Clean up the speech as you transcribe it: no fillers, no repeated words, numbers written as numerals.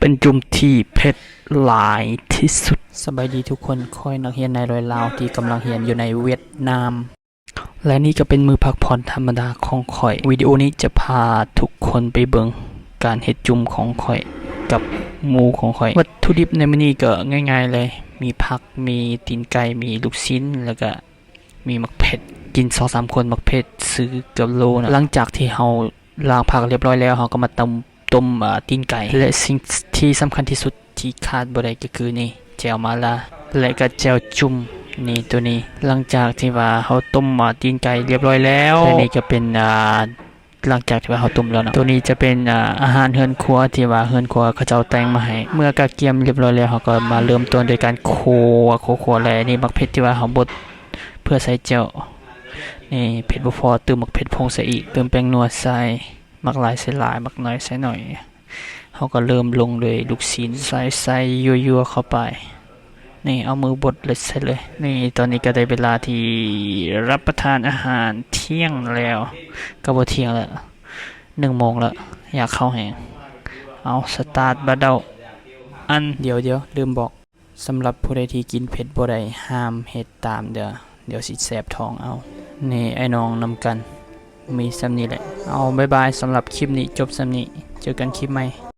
เป็นจุ่มที่เผ็ดหลายที่สุดสบายดีทุกคนคอยนักเรียนในรอยลาวที่กำลังเรียนอยู่ในเวียดนามและนี่ก็เป็นมือพักผ่อนธรรมดาของข่อยวิดีโอนี้จะพาทุกคนไปเบิ่งการเฮ็ดจุ่มของข่อยกับหมูของข่อยวัตถุดิบในมื้อนี้ก็ง่ายๆเลยมีผักมีตีนไก่มีลูกชิ้นแล้วก็มีมักเผ็ดกิน 2-3 คนมักเผ็ดซื้อเกือบโลนะหลังจากที่เฮาล้างผักเรียบร้อยแล้วเฮาก็มาต้มตีนไก่และสิ่งที่สำคัญที่สุดที่ขาดบ่ได้ก็คือนี่แจ่วมาลาและก็แจ่วจุ่มนี่ตัวนี้หลังจากที่ว่าเฮาต้มตีนไก่เรียบร้อยแล้วและนี่ก็เป็นหลังจากที่ว่าเฮาต้มแล้วนะตัวนี้จะเป็นอาหารเฮือนครัวที่ว่าเฮือนครัวเขาเจ้าแต่งมาให้เมื่อกระเทียมเรียบร้อยแล้วเฮาก็มาเริ่มต้นโดยการคั่วและนี่มักเผ็ดที่ว่าเฮาบดเพื่อใส่แจ่วนี่เผ็ดบ่พอเติมมักเผ็ดผงใส่อีกเติมแป้งนัวใส่มักหลายใส่หลายมักน้อยใส่หน่อยเขาก็เริ่มลงด้วยลูกชิ้นใส่ยั่วๆเข้าไปนี่เอามือบดเลยใส่เลยนี่ตอนนี้ก็ได้เวลาที่รับประทานอาหารเที่ยงแล้วก็บ่เที่ยงแล้ว1 โมงแล้วอยากเข้าแหงเอาสตาร์ทบัดเดาอันเดี๋ยวลืมบอกสำหรับผู้ใดที่กินเผ็ดบ่ได้ห้ามเฮ็ดตามเดี๋ยวสิแสบท้องเอานี่ไอ้น้องนำกันมีซ้ำนี้แหละเอาบ๊ายบายสำหรับคลิปนี้จบซ้ำนี้เจอกันคลิปใหม่